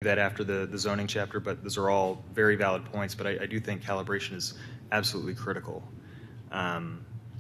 that after the zoning chapter, but those are all very valid points. But I do think calibration is absolutely critical.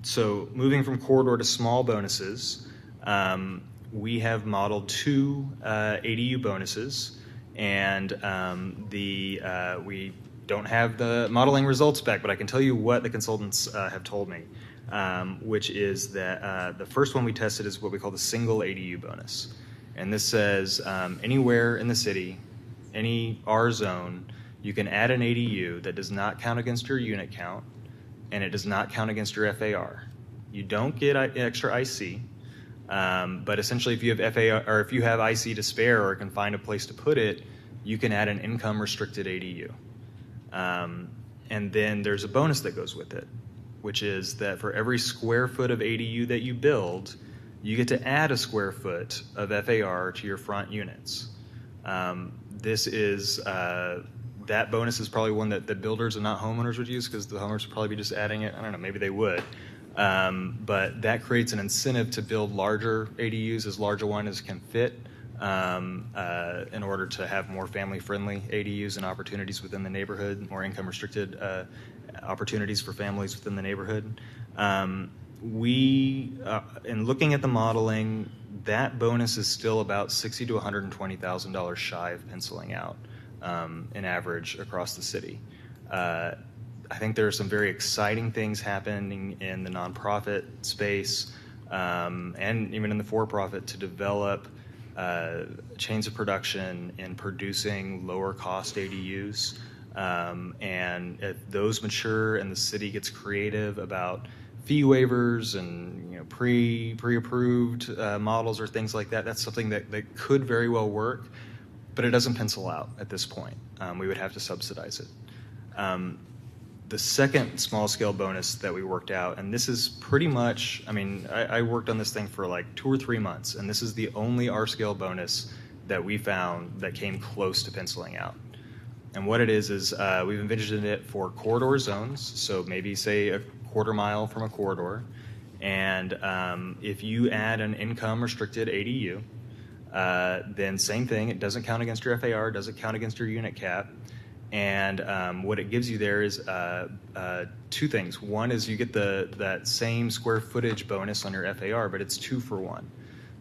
So moving from corridor to small bonuses, we have modeled two ADU bonuses, and we don't have the modeling results back, but I can tell you what the consultants have told me, which is that the first one we tested is what we call the single ADU bonus. And this says anywhere in the city, any R zone, you can add an ADU that does not count against your unit count, and it does not count against your FAR. You don't get extra IC, but essentially if you have FAR, or if you have IC to spare or can find a place to put it, you can add an income restricted ADU. And then there's a bonus that goes with it, which is that for every square foot of ADU that you build, you get to add a square foot of FAR to your front units. That bonus is probably one that the builders and not homeowners would use, because the homeowners would probably be just adding it. I don't know, maybe they would. But that creates an incentive to build larger ADUs, as large a one as can fit, in order to have more family-friendly ADUs and opportunities within the neighborhood, more income-restricted opportunities for families within the neighborhood. In looking at the modeling, that bonus is still about $60,000 to $120,000 shy of penciling out in average across the city. I think there are some very exciting things happening in the nonprofit space and even in the for-profit to develop chains of production in producing lower cost ADUs. And if those mature and the city gets creative about fee waivers and pre-approved models or things like that, that's something that could very well work, but it doesn't pencil out at this point. We would have to subsidize it. The second small-scale bonus that we worked out, and this is pretty much, I worked on this thing for like 2 or 3 months, and this is the only R-scale bonus that we found that came close to penciling out. And what it is we've envisioned it for corridor zones, so maybe say a quarter mile from a corridor, and if you add an income-restricted ADU, then same thing, it doesn't count against your FAR, doesn't count against your unit cap. And what it gives you there is two things. One is you get that same square footage bonus on your FAR, but it's 2 for 1.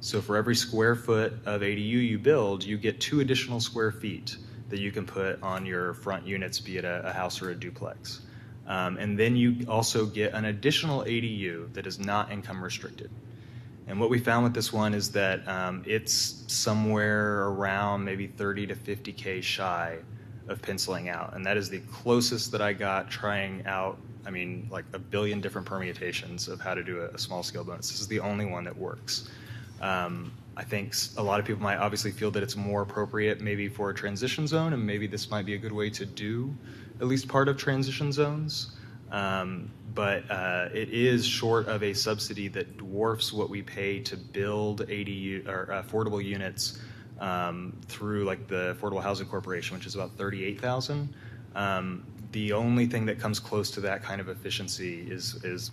So for every square foot of ADU you build, you get 2 additional square feet that you can put on your front units, be it a house or a duplex. And then you also get an additional ADU that is not income restricted. And what we found with this one is that it's somewhere around maybe 30 to 50K shy of penciling out. And that is the closest that I got trying out, like a billion different permutations of how to do a small scale bonus. This is the only one that works. I think a lot of people might obviously feel that it's more appropriate maybe for a transition zone, and maybe this might be a good way to do at least part of transition zones. But it is short of a subsidy that dwarfs what we pay to build ADU or affordable units through like the Affordable Housing Corporation, which is about $38,000. The only thing that comes close to that kind of efficiency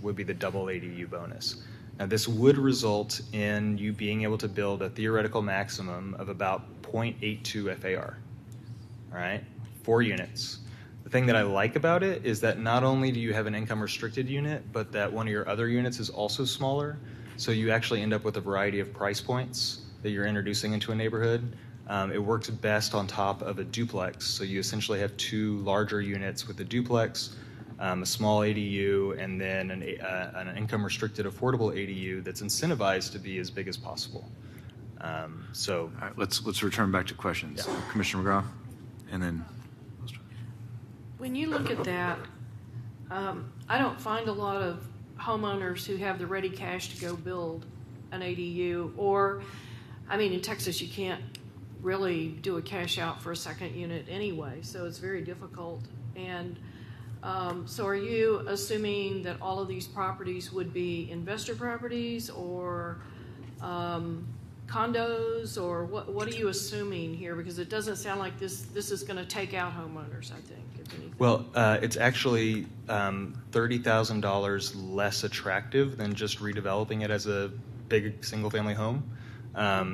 would be the double ADU bonus. Now, this would result in you being able to build a theoretical maximum of about 0.82 FAR, all right, 4 units. The thing that I like about it is that not only do you have an income restricted unit, but that one of your other units is also smaller, so you actually end up with a variety of price points that you're introducing into a neighborhood. It works best on top of a duplex, so you essentially have 2 larger units with a duplex, a small ADU, and then an income-restricted affordable ADU that's incentivized to be as big as possible. All right, let's return back to questions. Yeah. Commissioner McGraw, and then. When you look at that, I don't find a lot of homeowners who have the ready cash to go build an ADU, or, in Texas you can't really do a cash out for a second unit anyway, so it's very difficult. And so are you assuming that all of these properties would be investor properties or condos, or what are you assuming here? Because it doesn't sound like this is going to take out homeowners, I think, if anything. Well, it's actually $30,000 less attractive than just redeveloping it as a big single-family home.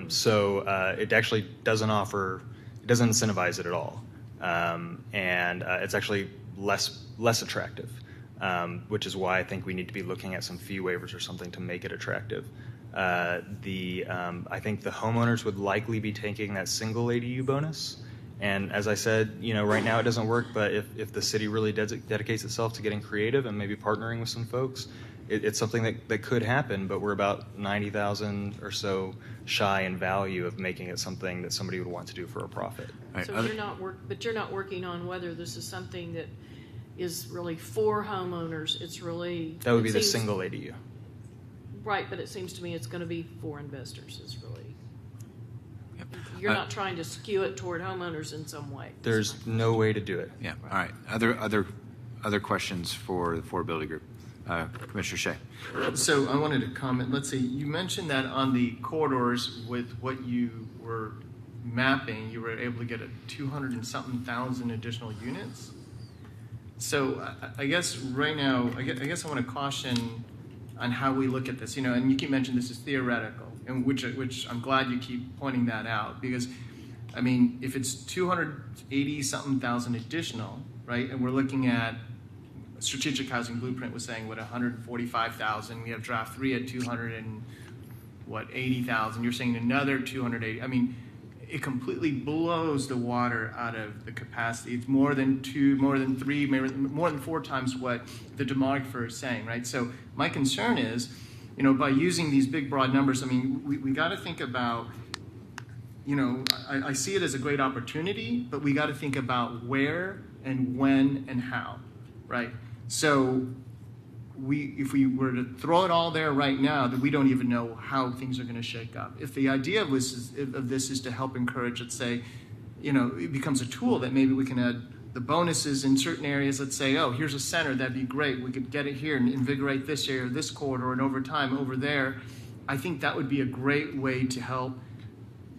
So it actually doesn't offer doesn't incentivize it at all, and it's actually less attractive, which is why I think we need to be looking at some fee waivers or something to make it attractive. I think the homeowners would likely be taking that single ADU bonus. And as I said, right now it doesn't work, but if the city really dedicates itself to getting creative and maybe partnering with some folks, it's something that could happen, but we're about $90,000 or so shy in value of making it something that somebody would want to do for a profit. So you're not working on whether this is something that is really for homeowners. It's really... That would be the single ADU. Right, but it seems to me it's going to be for investors is really... Yep. You're not trying to skew it toward homeowners in some way. There's no way to do it. Yeah. All right. Other questions for the Affordability Group? Commissioner Shea. So I wanted to comment. Let's see. You mentioned that on the corridors with what you were mapping, you were able to get 200 and something thousand additional units. So I guess right now, I guess I want to caution on how we look at this. And you keep mentioning this is theoretical, and which I'm glad you keep pointing that out, because I mean, if it's 280 something thousand additional, right, and we're looking at Strategic Housing Blueprint was saying 145,000. We have draft 3 at 280,000. You're saying another 280. I mean, it completely blows the water out of the capacity. It's more than 2, more than 3, maybe more than 4 times what the demographer is saying, right? So my concern is, by using these big broad numbers, I mean, we got to think about, I see it as a great opportunity, but we got to think about where and when and how, right? So if we were to throw it all there right now, then we don't even know how things are going to shake up. If the idea of this is to help encourage, let's say, it becomes a tool that maybe we can add the bonuses in certain areas. Let's say, oh, here's a center, that'd be great. We could get it here and invigorate this area, this corridor, and over time over there. I think that would be a great way to help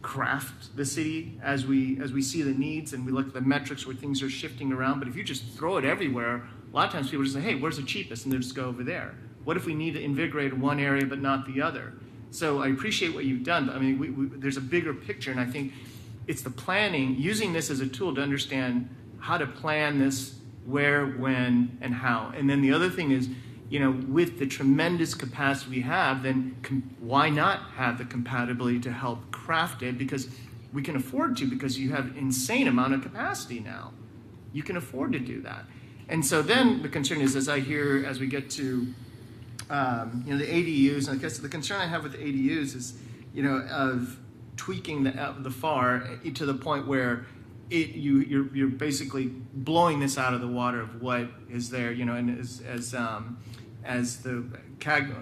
craft the city as we see the needs and we look at the metrics where things are shifting around. But if you just throw it everywhere, a lot of times people just say, hey, where's the cheapest? And they just go over there. What if we need to invigorate one area but not the other? So I appreciate what you've done, but I mean, there's a bigger picture, and I think it's the planning, using this as a tool to understand how to plan this, where, when, and how. And then the other thing is, with the tremendous capacity we have, then why not have the compatibility to help craft it? Because we can afford to, because you have insane amount of capacity now. You can afford to do that. And so then the concern is, as we get to, the ADUs, and I guess the concern I have with the ADUs is, of tweaking the FAR to the point where you're basically blowing this out of the water of what is there, and as the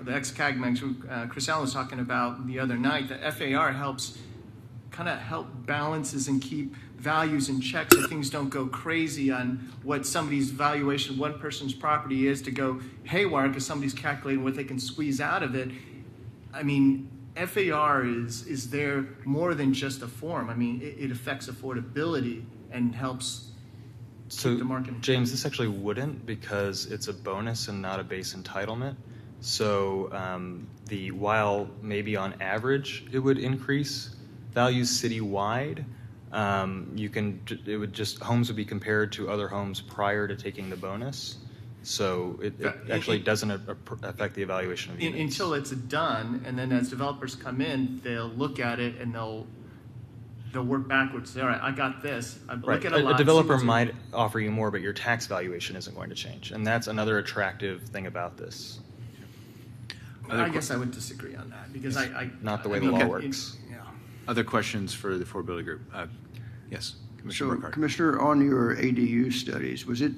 ex-CAG member, Chris Allen was talking about the other night, the FAR helps balances and keep values in check so things don't go crazy on what somebody's valuation, one person's property is, to go haywire because somebody's calculating what they can squeeze out of it. I mean, FAR is there more than just a form. I mean, it affects affordability and helps keep the market. James, this actually wouldn't, because it's a bonus and not a base entitlement. So while maybe on average it would increase values citywide, homes would be compared to other homes prior to taking the bonus. So it actually doesn't affect the evaluation of units. Until it's done, and then as developers come in, they'll look at it and they'll work backwards. Say, all right, I got this. Look at a developer might offer you more, but your tax valuation isn't going to change, and that's another attractive thing about this. I guess I would disagree on that, because not the way the law works. Other questions for the Affordability Group? Yes, Commissioner Burkhardt. Commissioner, on your ADU studies, was it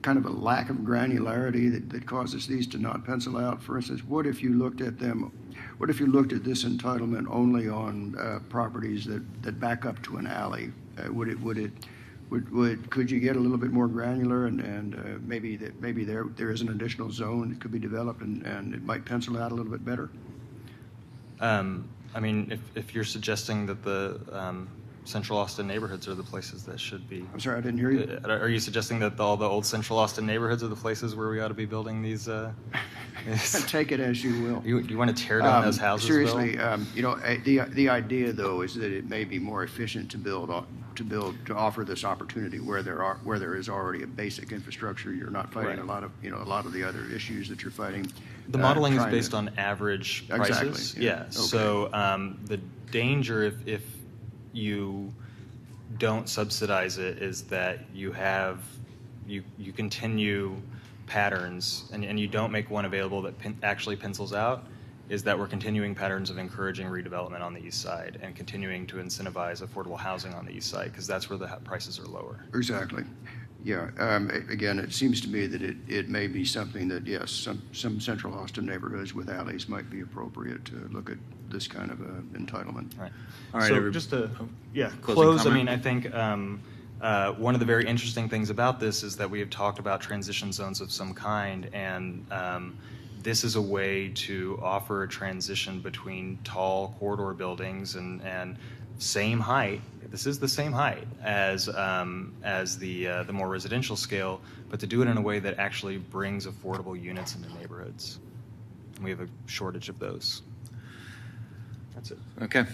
kind of a lack of granularity that causes these to not pencil out? For instance, what if you looked at this entitlement only on properties that back up to an alley? Could you get a little bit more granular, and maybe there is an additional zone that could be developed and it might pencil out a little bit better? I mean, if you're suggesting that the Central Austin neighborhoods are the places that should be. I'm sorry, I didn't hear you. Are you suggesting that all the old Central Austin neighborhoods are the places where we ought to be building these? Take it as you will. You want to tear down those houses? Seriously, Bill? the idea though is that it may be more efficient to offer this opportunity where there is already a basic infrastructure. You're not fighting Right. a lot of the other issues that you're fighting. The modeling is trying based to- on average Exactly, prices. yeah. Yeah. Okay. So the danger if you don't subsidize it is that you continue patterns and you don't make one available that actually pencils out, is that we're continuing patterns of encouraging redevelopment on the east side and continuing to incentivize affordable housing on the east side because that's where the prices are lower. Exactly. Yeah. Again, it seems to me that it may be something that, yes, some Central Austin neighborhoods with alleys might be appropriate to look at this kind of entitlement. Right. All right, So just to closing close, I comment? mean, I think one of the very interesting things about this is that we have talked about transition zones of some kind, and this is a way to offer a transition between tall corridor buildings and same height. This is the same height as the more residential scale, but to do it in a way that actually brings affordable units into neighborhoods. And we have a shortage of those. That's it. Okay.